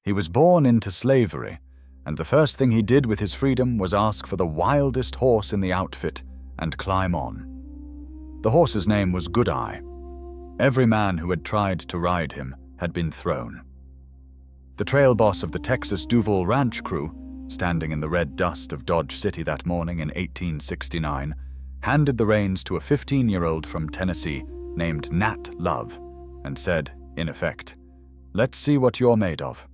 He was born into slavery, and the first thing he did with his freedom was ask for the wildest horse in the outfit and climb on. The horse's name was Goodeye. Every man who had tried to ride him had been thrown. The trail boss of the Texas Duval Ranch crew, standing in the red dust of Dodge City that morning in 1869, handed the reins to a 15-year-old from Tennessee named Nat Love and said, in effect, "Let's see what you're made of."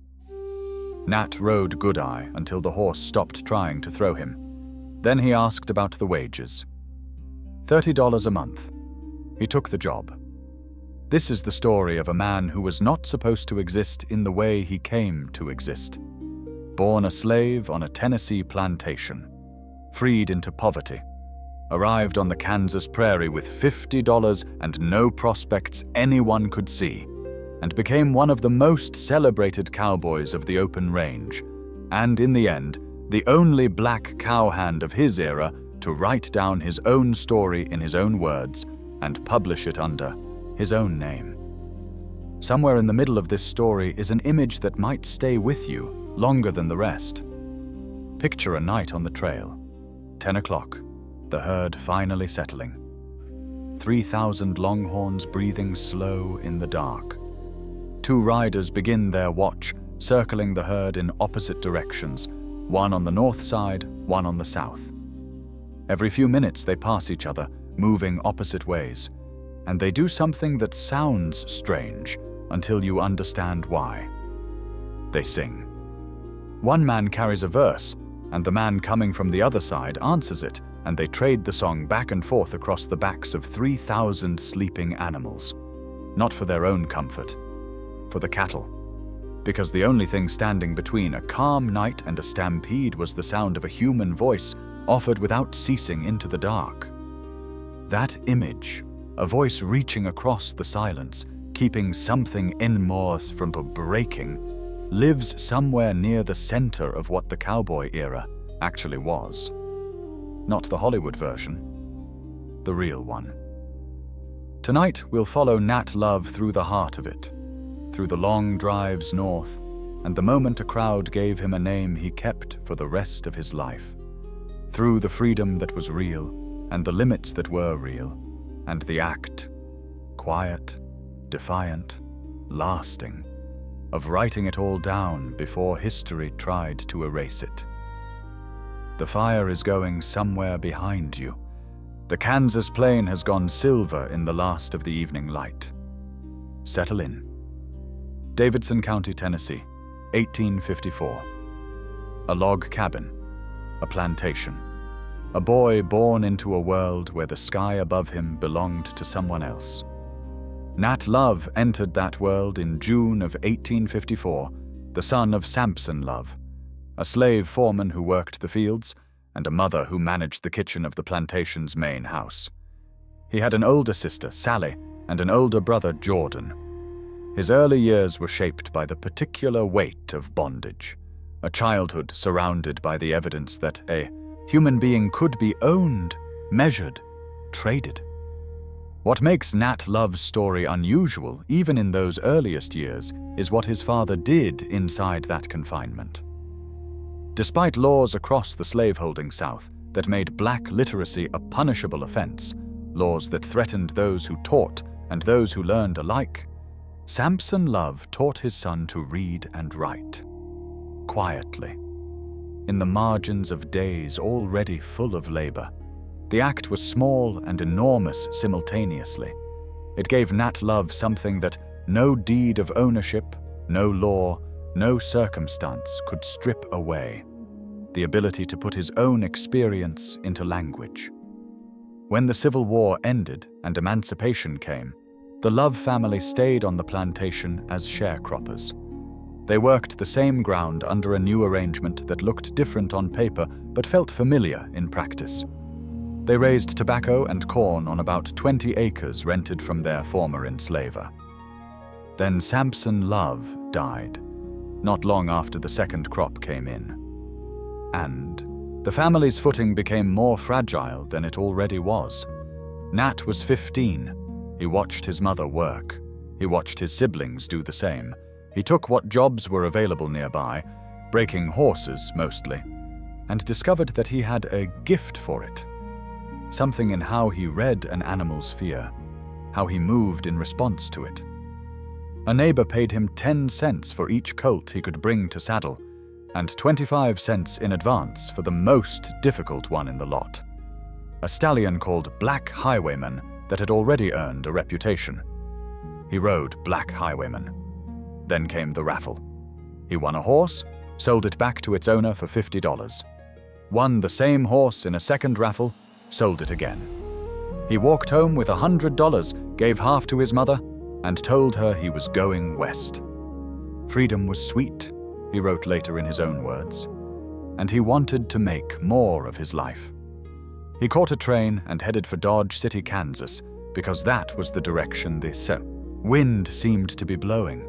Nat rode Goodeye until the horse stopped trying to throw him. Then he asked about the wages. $30 a month. He took the job. This is the story of a man who was not supposed to exist in the way he came to exist. Born a slave on a Tennessee plantation, freed into poverty, arrived on the Kansas prairie with $50 and no prospects anyone could see, and became one of the most celebrated cowboys of the open range, and in the end, the only black cowhand of his era to write down his own story in his own words and publish it under his own name. Somewhere in the middle of this story is an image that might stay with you longer than the rest. Picture a night on the trail. 10 o'clock, the herd finally settling. 3,000 longhorns breathing slow in the dark. 2 riders begin their watch, circling the herd in opposite directions, one on the north side, one on the south. Every few minutes they pass each other, moving opposite ways, and they do something that sounds strange until you understand why. They sing. One man carries a verse, and the man coming from the other side answers it, and they trade the song back and forth across the backs of 3,000 sleeping animals. Not for their own comfort, for the cattle. Because the only thing standing between a calm night and a stampede was the sound of a human voice offered without ceasing into the dark. That image, a voice reaching across the silence, keeping something inmost from breaking, lives somewhere near the center of what the cowboy era actually was. Not the Hollywood version, the real one. Tonight we'll follow Nat Love through the heart of it, through the long drives north, and the moment a crowd gave him a name he kept for the rest of his life, through the freedom that was real and the limits that were real, and the act, quiet, defiant, lasting, of writing it all down before history tried to erase it. The fire is going somewhere behind you. The Kansas plain has gone silver in the last of the evening light. Settle in. Davidson County, Tennessee, 1854. A log cabin, a plantation. A boy born into a world where the sky above him belonged to someone else. Nat Love entered that world in June of 1854, the son of Sampson Love, a slave foreman who worked the fields, and a mother who managed the kitchen of the plantation's main house. He had an older sister, Sally, and an older brother, Jordan. His early years were shaped by the particular weight of bondage, a childhood surrounded by the evidence that a human being could be owned, measured, traded. What makes Nat Love's story unusual, even in those earliest years, is what his father did inside that confinement. Despite laws across the slaveholding South that made black literacy a punishable offense, laws that threatened those who taught and those who learned alike, Sampson Love taught his son to read and write, quietly, in the margins of days already full of labor. The act was small and enormous simultaneously. It gave Nat Love something that no deed of ownership, no law, no circumstance could strip away: the ability to put his own experience into language. When the Civil War ended and emancipation came, the Love family stayed on the plantation as sharecroppers. They worked the same ground under a new arrangement that looked different on paper but felt familiar in practice. They raised tobacco and corn on about 20 acres rented from their former enslaver. Then Sampson Love died, not long after the second crop came in. And the family's footing became more fragile than it already was. Nat was 15. He watched his mother work. He watched his siblings do the same. He took what jobs were available nearby, breaking horses mostly, and discovered that he had a gift for it. Something in how he read an animal's fear, how he moved in response to it. A neighbor paid him 10 cents for each colt he could bring to saddle, and 25 cents in advance for the most difficult one in the lot. A stallion called Black Highwayman that had already earned a reputation. He rode Black Highwayman. Then came the raffle. He won a horse, sold it back to its owner for $50. Won the same horse in a second raffle, sold it again. He walked home with $100, gave half to his mother, and told her he was going west. Freedom was sweet, he wrote later in his own words, and he wanted to make more of his life. He caught a train and headed for Dodge City, Kansas, because that was the direction the wind seemed to be blowing.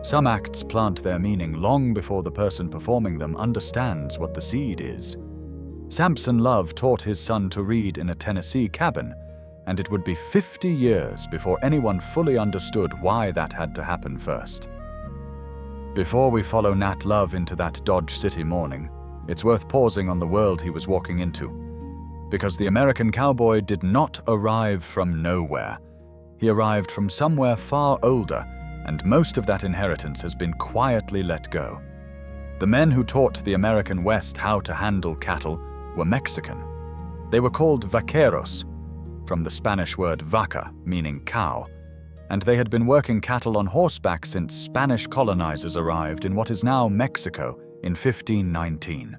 Some acts plant their meaning long before the person performing them understands what the seed is. Samson Love taught his son to read in a Tennessee cabin, and it would be 50 years before anyone fully understood why that had to happen first. Before we follow Nat Love into that Dodge City morning, it's worth pausing on the world he was walking into. Because the American cowboy did not arrive from nowhere. He arrived from somewhere far older, and most of that inheritance has been quietly let go. The men who taught the American West how to handle cattle were Mexican. They were called vaqueros, from the Spanish word vaca, meaning cow, and they had been working cattle on horseback since Spanish colonizers arrived in what is now Mexico in 1519.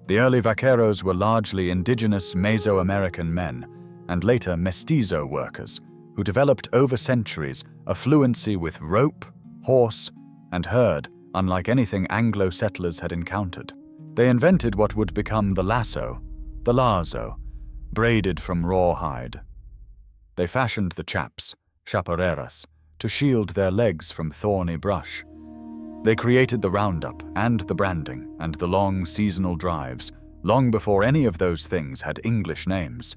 The early vaqueros were largely indigenous Mesoamerican men, and later mestizo workers, who developed over centuries a fluency with rope, horse, and herd unlike anything Anglo settlers had encountered. They invented what would become the lasso, braided from rawhide. They fashioned the chaps, chaparreras, to shield their legs from thorny brush. They created the roundup and the branding and the long seasonal drives, long before any of those things had English names.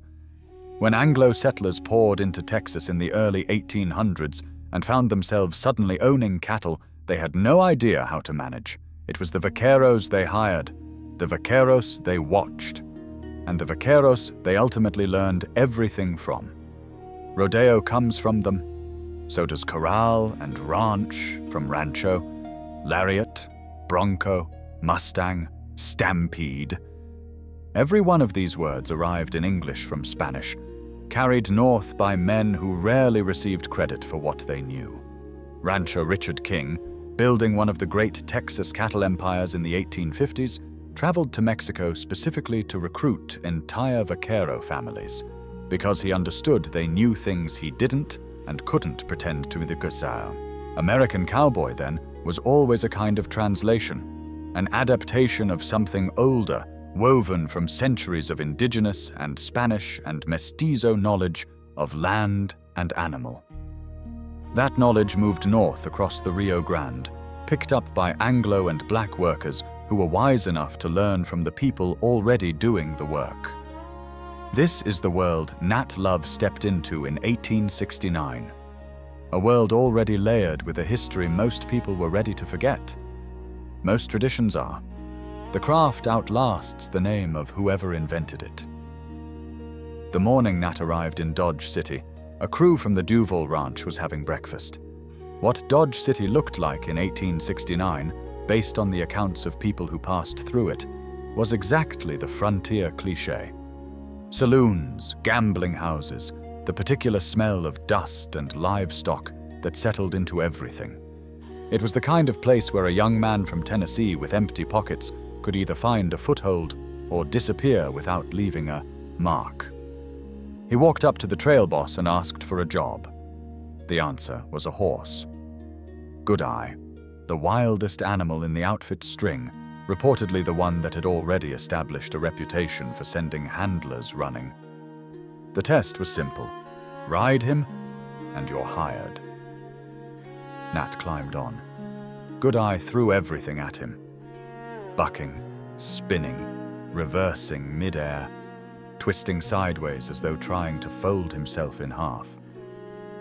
When Anglo settlers poured into Texas in the early 1800s and found themselves suddenly owning cattle they had no idea how to manage, it was the vaqueros they hired, the vaqueros they watched, and the vaqueros they ultimately learned everything from. Rodeo comes from them, so does corral and ranch from rancho, lariat, bronco, mustang, stampede. Every one of these words arrived in English from Spanish, carried north by men who rarely received credit for what they knew. Rancher Richard King, building one of the great Texas cattle empires in the 1850s, traveled to Mexico specifically to recruit entire vaquero families, because he understood they knew things he didn't and couldn't pretend to the gazelle. American cowboy, then, was always a kind of translation, an adaptation of something older, woven from centuries of indigenous and Spanish and mestizo knowledge of land and animal. That knowledge moved north across the Rio Grande, picked up by Anglo and black workers who were wise enough to learn from the people already doing the work. This is the world Nat Love stepped into in 1869, a world already layered with a history most people were ready to forget. Most traditions are. The craft outlasts the name of whoever invented it. The morning Nat arrived in Dodge City, a crew from the Duval Ranch was having breakfast. What Dodge City looked like in 1869, based on the accounts of people who passed through it, was exactly the frontier cliché. Saloons, gambling houses, the particular smell of dust and livestock that settled into everything. It was the kind of place where a young man from Tennessee with empty pockets could either find a foothold or disappear without leaving a mark. He walked up to the trail boss and asked for a job. The answer was a horse. Goodeye, the wildest animal in the outfit's string, reportedly the one that had already established a reputation for sending handlers running. The test was simple. Ride him, and you're hired. Nat climbed on. Goodeye threw everything at him. Bucking, spinning, reversing mid-air, twisting sideways as though trying to fold himself in half.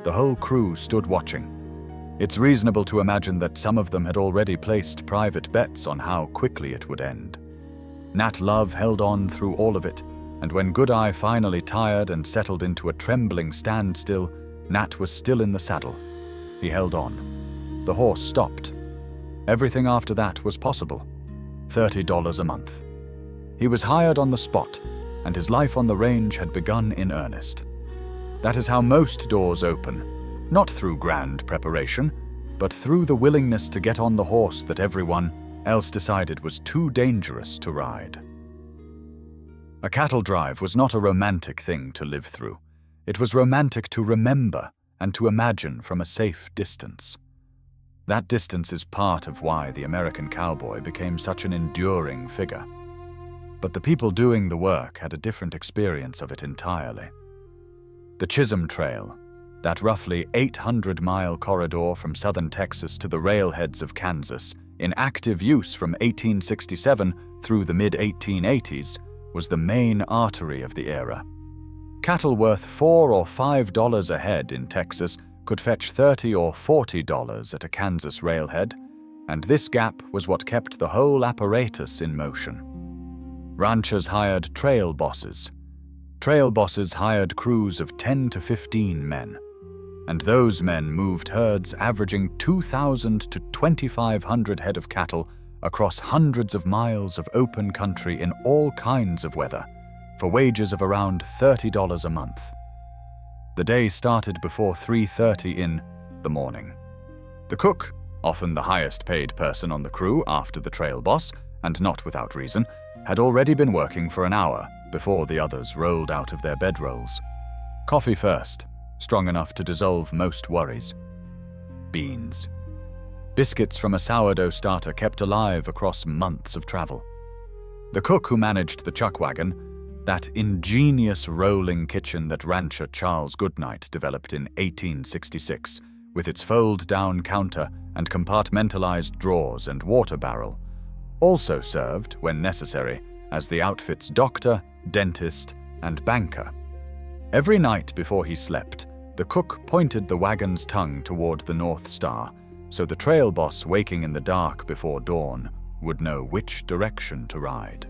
The whole crew stood watching. It's reasonable to imagine that some of them had already placed private bets on how quickly it would end. Nat Love held on through all of it, and when Goodeye finally tired and settled into a trembling standstill, Nat was still in the saddle. He held on. The horse stopped. Everything after that was possible. $30 a month. He was hired on the spot, and his life on the range had begun in earnest. That is how most doors open, not through grand preparation, but through the willingness to get on the horse that everyone else decided was too dangerous to ride. A cattle drive was not a romantic thing to live through. It was romantic to remember and to imagine from a safe distance. That distance is part of why the American cowboy became such an enduring figure. But the people doing the work had a different experience of it entirely. The Chisholm Trail, that roughly 800-mile corridor from southern Texas to the railheads of Kansas, in active use from 1867 through the mid-1880s, was the main artery of the era. Cattle worth $4 or $5 a head in Texas could fetch $30 or $40 at a Kansas railhead, and this gap was what kept the whole apparatus in motion. Ranchers hired trail bosses. Trail bosses hired crews of 10 to 15 men, and those men moved herds averaging 2,000 to 2,500 head of cattle across hundreds of miles of open country in all kinds of weather, for wages of around $30 a month. The day started before 3:30 in the morning. The cook, often the highest paid person on the crew after the trail boss, and not without reason, had already been working for an hour before the others rolled out of their bedrolls. Coffee first, strong enough to dissolve most worries. Beans. Biscuits from a sourdough starter kept alive across months of travel. The cook who managed the chuck wagon, that ingenious rolling kitchen that rancher Charles Goodnight developed in 1866, with its fold-down counter and compartmentalized drawers and water barrel, also served, when necessary, as the outfit's doctor, dentist, and banker. Every night before he slept, the cook pointed the wagon's tongue toward the North Star, so the trail boss waking in the dark before dawn would know which direction to ride.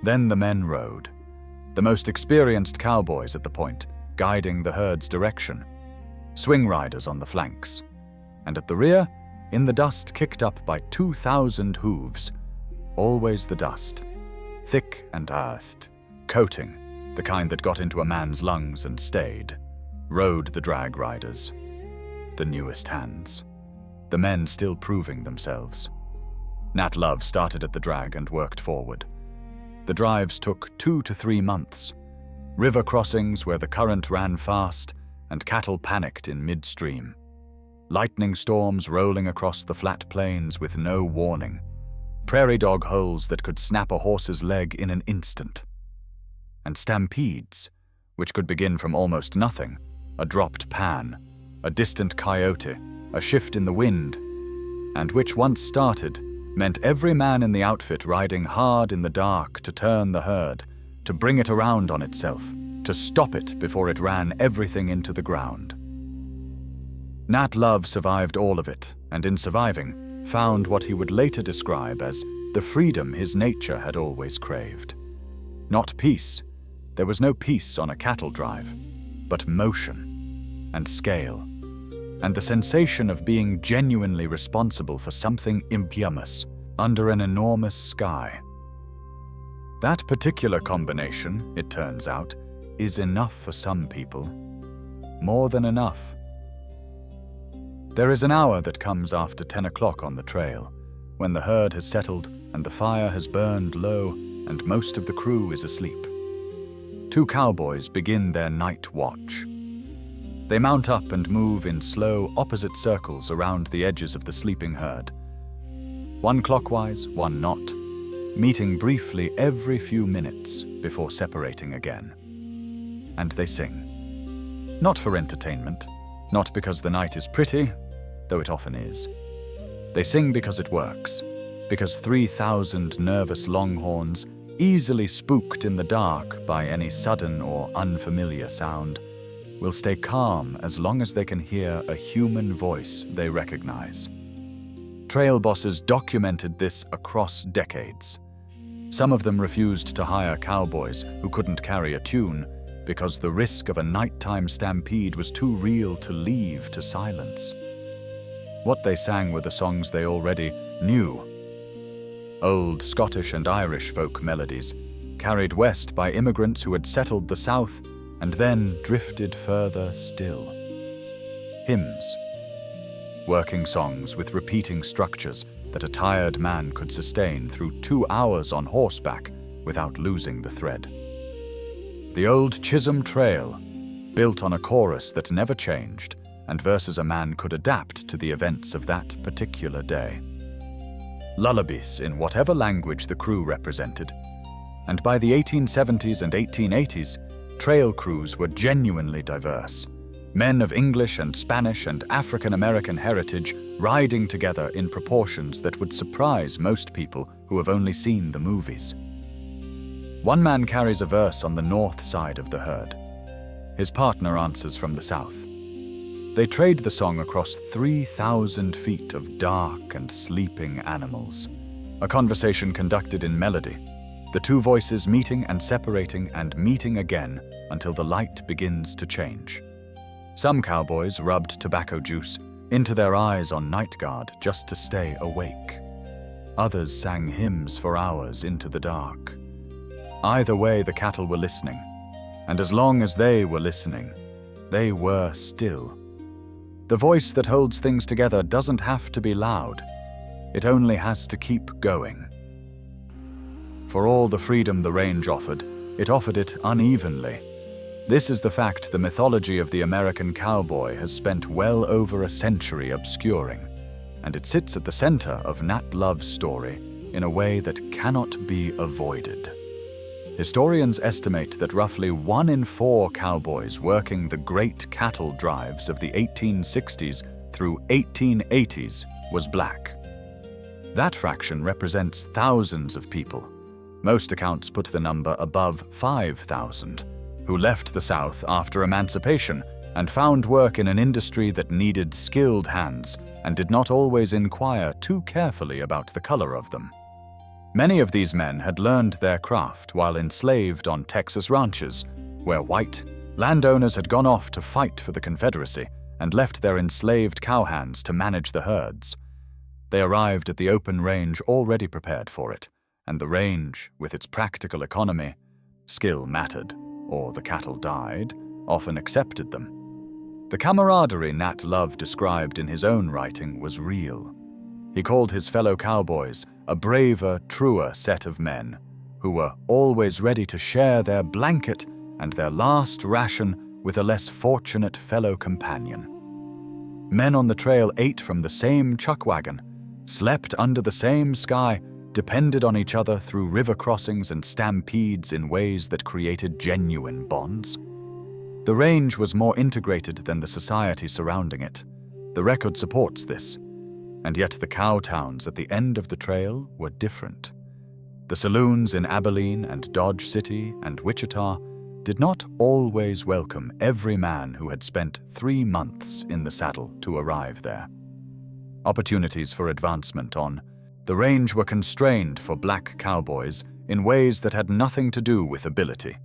Then the men rode, the most experienced cowboys at the point, guiding the herd's direction, swing riders on the flanks, and at the rear, in the dust kicked up by 2,000 hooves, always the dust, thick and earthed, coating, the kind that got into a man's lungs and stayed, rode the drag riders, the newest hands, the men still proving themselves. Nat Love started at the drag and worked forward. The drives took 2 to 3 months, river crossings where the current ran fast and cattle panicked in midstream, lightning storms rolling across the flat plains with no warning, prairie dog holes that could snap a horse's leg in an instant, and stampedes, which could begin from almost nothing, a dropped pan, a distant coyote, a shift in the wind, and which once started meant every man in the outfit riding hard in the dark to turn the herd, to bring it around on itself, to stop it before it ran everything into the ground. Nat Love survived all of it, and in surviving, found what he would later describe as the freedom his nature had always craved. Not peace. There was no peace on a cattle drive, but motion and scale, and the sensation of being genuinely responsible for something immense under an enormous sky. That particular combination, it turns out, is enough for some people. More than enough. There is an hour that comes after 10 o'clock on the trail, when the herd has settled and the fire has burned low and most of the crew is asleep. 2 cowboys begin their night watch. They mount up and move in slow, opposite circles around the edges of the sleeping herd. One clockwise, one not, meeting briefly every few minutes before separating again. And they sing. Not for entertainment, not because the night is pretty, though it often is. They sing because it works, because 3,000 nervous longhorns, easily spooked in the dark by any sudden or unfamiliar sound, will stay calm as long as they can hear a human voice they recognize. Trail bosses documented this across decades. Some of them refused to hire cowboys who couldn't carry a tune because the risk of a nighttime stampede was too real to leave to silence. What they sang were the songs they already knew. Old Scottish and Irish folk melodies, carried west by immigrants who had settled the South and then drifted further still. Hymns, working songs with repeating structures that a tired man could sustain through 2 hours on horseback without losing the thread. The old Chisholm Trail, built on a chorus that never changed and verses a man could adapt to the events of that particular day. Lullabies in whatever language the crew represented, and by the 1870s and 1880s, trail crews were genuinely diverse. Men of English and Spanish and African American heritage riding together in proportions that would surprise most people who have only seen the movies. One man carries a verse on the north side of the herd. His partner answers from the south. They trade the song across 3,000 feet of dark and sleeping animals. A conversation conducted in melody, the two voices meeting and separating and meeting again until the light begins to change. Some cowboys rubbed tobacco juice into their eyes on night guard just to stay awake. Others sang hymns for hours into the dark. Either way, the cattle were listening, and as long as they were listening, they were still. The voice that holds things together doesn't have to be loud. It only has to keep going. For all the freedom the range offered, it offered it unevenly. This is the fact the mythology of the American cowboy has spent well over a century obscuring, and it sits at the center of Nat Love's story in a way that cannot be avoided. Historians estimate that roughly 1 in 4 cowboys working the great cattle drives of the 1860s through 1880s was black. That fraction represents thousands of people. Most accounts put the number above 5,000, who left the South after emancipation and found work in an industry that needed skilled hands and did not always inquire too carefully about the color of them. Many of these men had learned their craft while enslaved on Texas ranches, where white landowners had gone off to fight for the Confederacy and left their enslaved cowhands to manage the herds. They arrived at the open range already prepared for it, and the range, with its practical economy, skill mattered, or the cattle died, often accepted them. The camaraderie Nat Love described in his own writing was real. He called his fellow cowboys a braver, truer set of men who were always ready to share their blanket and their last ration with a less fortunate fellow companion. Men on the trail ate from the same chuck wagon, slept under the same sky, depended on each other through river crossings and stampedes in ways that created genuine bonds. The range was more integrated than the society surrounding it. The record supports this. And yet the cow towns at the end of the trail were different. The saloons in Abilene and Dodge City and Wichita did not always welcome every man who had spent 3 months in the saddle to arrive there. Opportunities for advancement on the range were constrained for black cowboys in ways that had nothing to do with ability.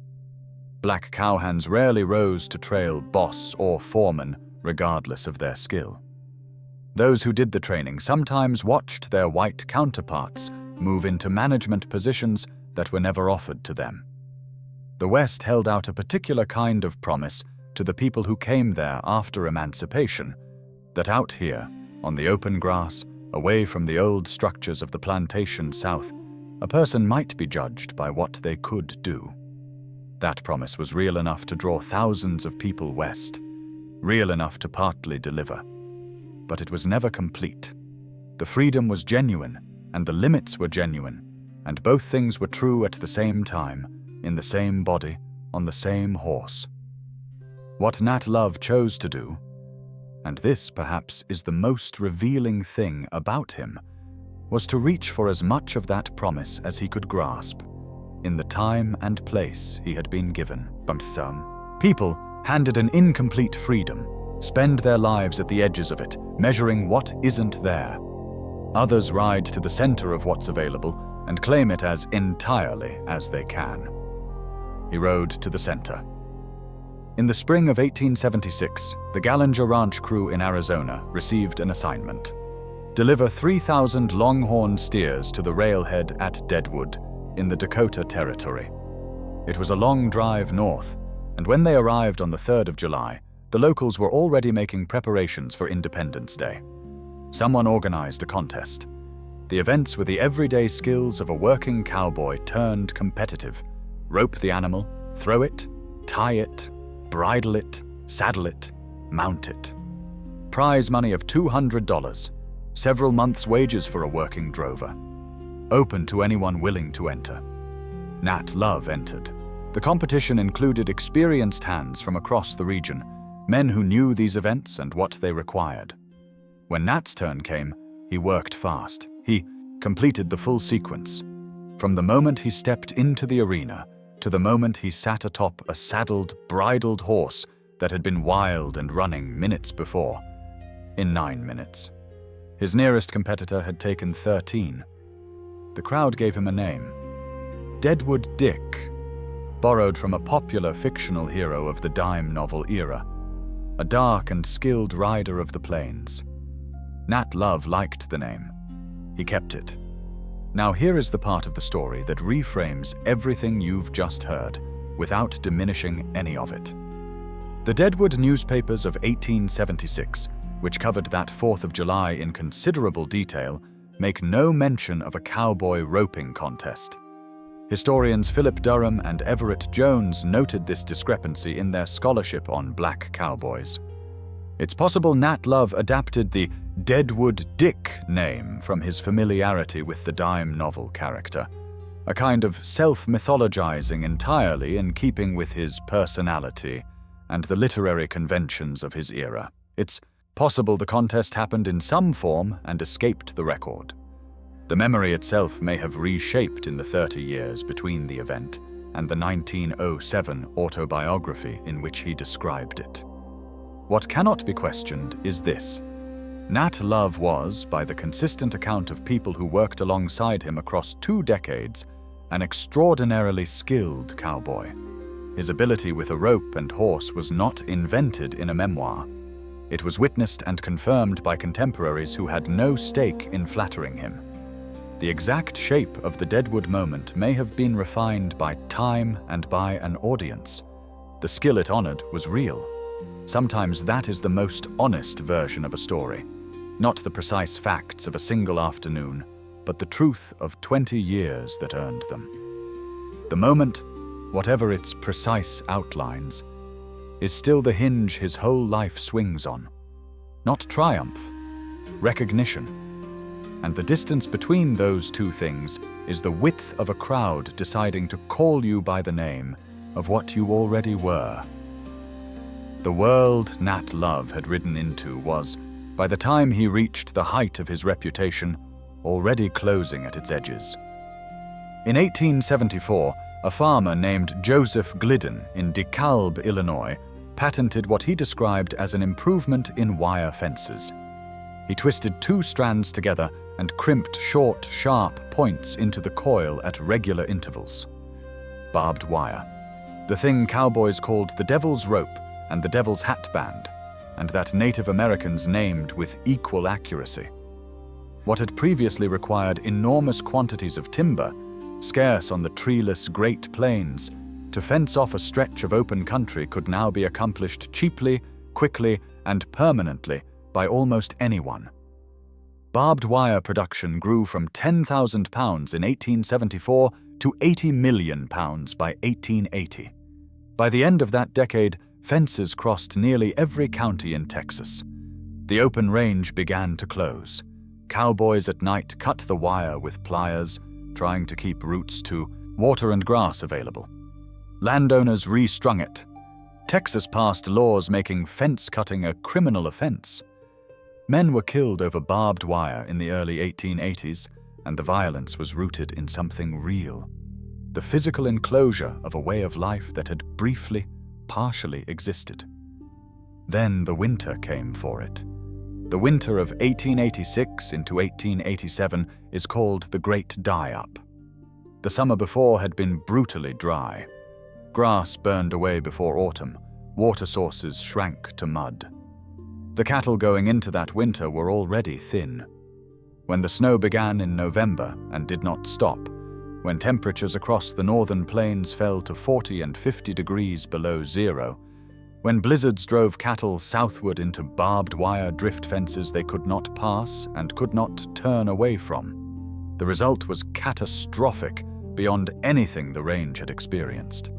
Black cowhands rarely rose to trail boss or foreman, regardless of their skill. Those who did the training sometimes watched their white counterparts move into management positions that were never offered to them. The West held out a particular kind of promise to the people who came there after emancipation, that out here, on the open grass, away from the old structures of the plantation South, a person might be judged by what they could do. That promise was real enough to draw thousands of people west, real enough to partly deliver. But it was never complete. The freedom was genuine, and the limits were genuine, and both things were true at the same time, in the same body, on the same horse. What Nat Love chose to do, and this perhaps is the most revealing thing about him, was to reach for as much of that promise as he could grasp, in the time and place he had been given. But some people handed an incomplete freedom, spend their lives at the edges of it, measuring what isn't there. Others ride to the center of what's available and claim it as entirely as they can. He rode to the center. In the spring of 1876, the Gallinger Ranch crew in Arizona received an assignment: deliver 3,000 longhorn steers to the railhead at Deadwood in the Dakota Territory. It was a long drive north, and when they arrived on the 3rd of July, the locals were already making preparations for Independence Day. Someone organized a contest. The events were the everyday skills of a working cowboy turned competitive: rope the animal, throw it, tie it, bridle it, saddle it, mount it. Prize money of $200, several months' wages for a working drover. Open to anyone willing to enter. Nat Love entered. The competition included experienced hands from across the region, men who knew these events and what they required. When Nat's turn came, he worked fast. He completed the full sequence. From the moment he stepped into the arena to the moment he sat atop a saddled, bridled horse that had been wild and running minutes before, in 9 minutes. His nearest competitor had taken 13. The crowd gave him a name: Deadwood Dick, borrowed from a popular fictional hero of the dime novel era, a dark and skilled rider of the plains. Nat Love liked the name. He kept it. Now here is the part of the story that reframes everything you've just heard, without diminishing any of it. The Deadwood newspapers of 1876, which covered that 4th of July in considerable detail, make no mention of a cowboy roping contest. Historians Philip Durham and Everett Jones noted this discrepancy in their scholarship on black cowboys. It's possible Nat Love adapted the Deadwood Dick name from his familiarity with the dime novel character, a kind of self-mythologizing entirely in keeping with his personality and the literary conventions of his era. It's possible the contest happened in some form and escaped the record. The memory itself may have reshaped in the 30 years between the event and the 1907 autobiography in which he described it. What cannot be questioned is this: Nat Love was, by the consistent account of people who worked alongside him across 2 decades, an extraordinarily skilled cowboy. His ability with a rope and horse was not invented in a memoir. It was witnessed and confirmed by contemporaries who had no stake in flattering him. The exact shape of the Deadwood moment may have been refined by time and by an audience. The skill it honored was real. Sometimes that is the most honest version of a story. Not the precise facts of a single afternoon, but the truth of 20 years that earned them. The moment, whatever its precise outlines, is still the hinge his whole life swings on. Not triumph, recognition. And the distance between those two things is the width of a crowd deciding to call you by the name of what you already were. The world Nat Love had ridden into was, by the time he reached the height of his reputation, already closing at its edges. In 1874, a farmer named Joseph Glidden in DeKalb, Illinois, patented what he described as an improvement in wire fences. He twisted 2 strands together and crimped short, sharp points into the coil at regular intervals. Barbed wire. The thing cowboys called the Devil's Rope and the Devil's Hat Band, and that Native Americans named with equal accuracy. What had previously required enormous quantities of timber, scarce on the treeless Great Plains, to fence off a stretch of open country could now be accomplished cheaply, quickly, and permanently by almost anyone. Barbed wire production grew from 10,000 pounds in 1874 to 80 million pounds by 1880. By the end of that decade, fences crossed nearly every county in Texas. The open range began to close. Cowboys at night cut the wire with pliers, trying to keep roots to water and grass available. Landowners restrung it. Texas passed laws making fence cutting a criminal offense. Men were killed over barbed wire in the early 1880s, and the violence was rooted in something real: the physical enclosure of a way of life that had briefly partially existed. Then the winter came for it. The winter of 1886 into 1887 is called the Great Die-Up. The summer before had been brutally dry. Grass burned away before autumn. Water sources shrank to mud. The cattle going into that winter were already thin. When the snow began in November and did not stop, when temperatures across the northern plains fell to 40 and 50 degrees below zero, when blizzards drove cattle southward into barbed wire drift fences they could not pass and could not turn away from, the result was catastrophic beyond anything the range had experienced.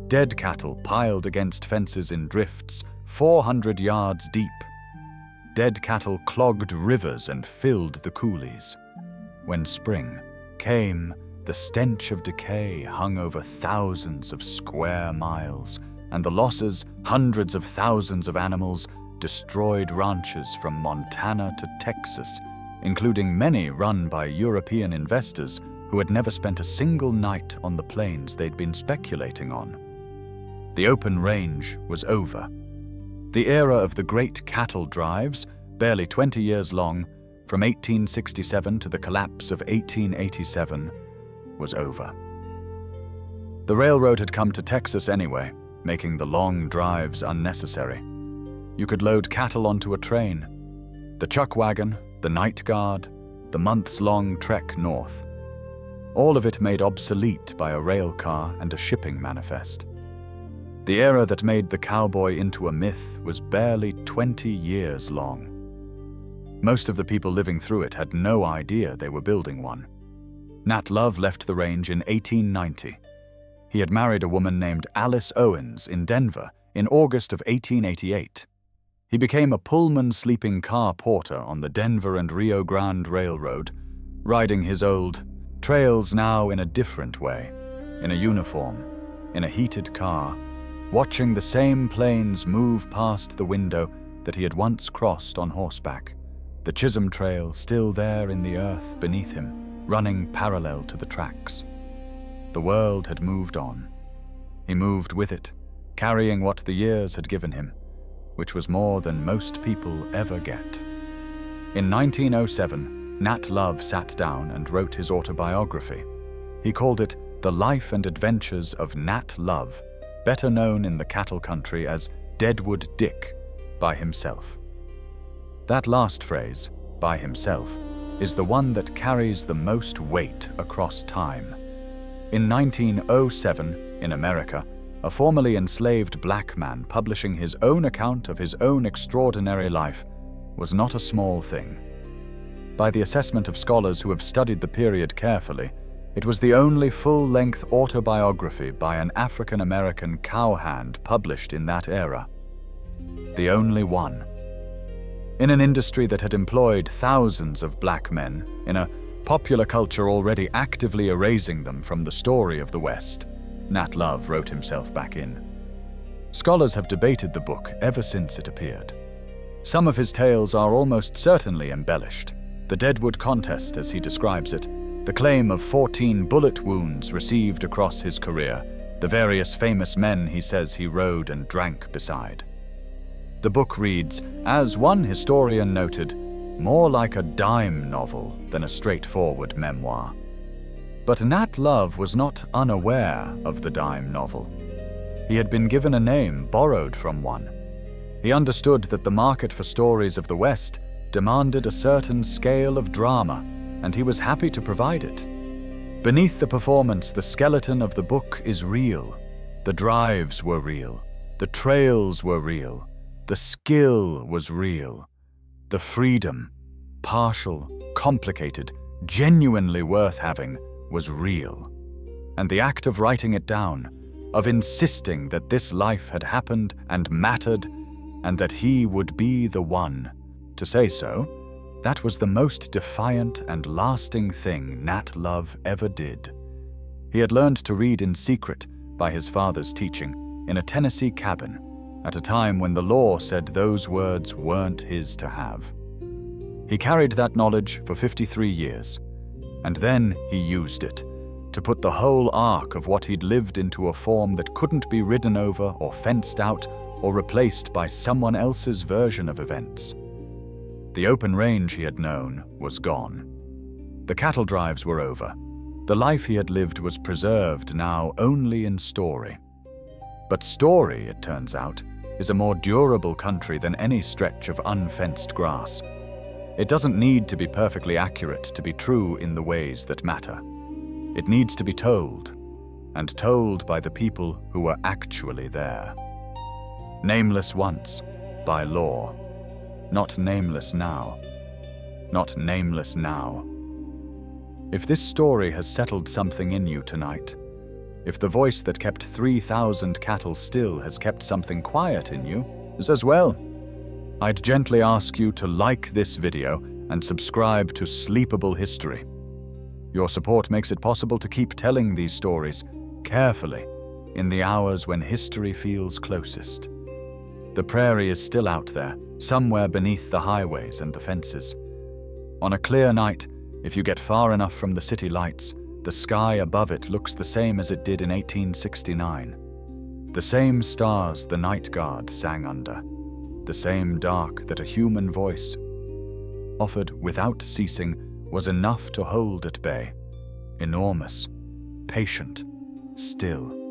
Dead cattle piled against fences in drifts 400 yards deep. Dead cattle clogged rivers and filled the coulees. When spring came, the stench of decay hung over thousands of square miles, and the losses, hundreds of thousands of animals, destroyed ranches from Montana to Texas, including many run by European investors who had never spent a single night on the plains they'd been speculating on. The open range was over. The era of the great cattle drives, barely 20 years long, from 1867 to the collapse of 1887, was over. The railroad had come to Texas anyway, making the long drives unnecessary. You could load cattle onto a train, the chuck wagon, the night guard, the months-long trek north. All of it made obsolete by a rail car and a shipping manifest. The era that made the cowboy into a myth was barely 20 years long. Most of the people living through it had no idea they were building one. Nat Love left the range in 1890. He had married a woman named Alice Owens in Denver in August of 1888. He became a Pullman sleeping car porter on the Denver and Rio Grande Railroad, riding his old trails now in a different way, in a uniform, in a heated car, watching the same plains move past the window that he had once crossed on horseback, the Chisholm Trail still there in the earth beneath him, running parallel to the tracks. The world had moved on. He moved with it, carrying what the years had given him, which was more than most people ever get. In 1907, Nat Love sat down and wrote his autobiography. He called it The Life and Adventures of Nat Love, better known in the cattle country as Deadwood Dick, by himself. That last phrase, by himself, is the one that carries the most weight across time. In 1907, in America, a formerly enslaved black man publishing his own account of his own extraordinary life was not a small thing. By the assessment of scholars who have studied the period carefully, it was the only full-length autobiography by an African-American cowhand published in that era. The only one. In an industry that had employed thousands of black men, in a popular culture already actively erasing them from the story of the West, Nat Love wrote himself back in. Scholars have debated the book ever since it appeared. Some of his tales are almost certainly embellished. The Deadwood contest, as he describes it, the claim of 14 bullet wounds received across his career, the various famous men he says he rode and drank beside. The book reads, as one historian noted, more like a dime novel than a straightforward memoir. But Nat Love was not unaware of the dime novel. He had been given a name borrowed from one. He understood that the market for stories of the West demanded a certain scale of drama, and he was happy to provide it. Beneath the performance, the skeleton of the book is real. The drives were real. The trails were real. The skill was real. The freedom, partial, complicated, genuinely worth having, was real. And the act of writing it down, of insisting that this life had happened and mattered, and that he would be the one to say so, that was the most defiant and lasting thing Nat Love ever did. He had learned to read in secret by his father's teaching in a Tennessee cabin at a time when the law said those words weren't his to have. He carried that knowledge for 53 years, and then he used it, to put the whole arc of what he'd lived into a form that couldn't be ridden over or fenced out or replaced by someone else's version of events. The open range he had known was gone. The cattle drives were over. The life he had lived was preserved now only in story. But story, it turns out, is a more durable country than any stretch of unfenced grass. It doesn't need to be perfectly accurate to be true in the ways that matter. It needs to be told, and told by the people who were actually there. Nameless once, by law. Not nameless now. Not nameless now. If this story has settled something in you tonight, if the voice that kept 3,000 cattle still has kept something quiet in you as well, I'd gently ask you to like this video and subscribe to Sleepable History. Your support makes it possible to keep telling these stories carefully in the hours when history feels closest. The prairie is still out there, somewhere beneath the highways and the fences. On a clear night, if you get far enough from the city lights, the sky above it looks the same as it did in 1869. The same stars the night guard sang under. The same dark that a human voice, offered without ceasing, was enough to hold at bay. Enormous, patient, still.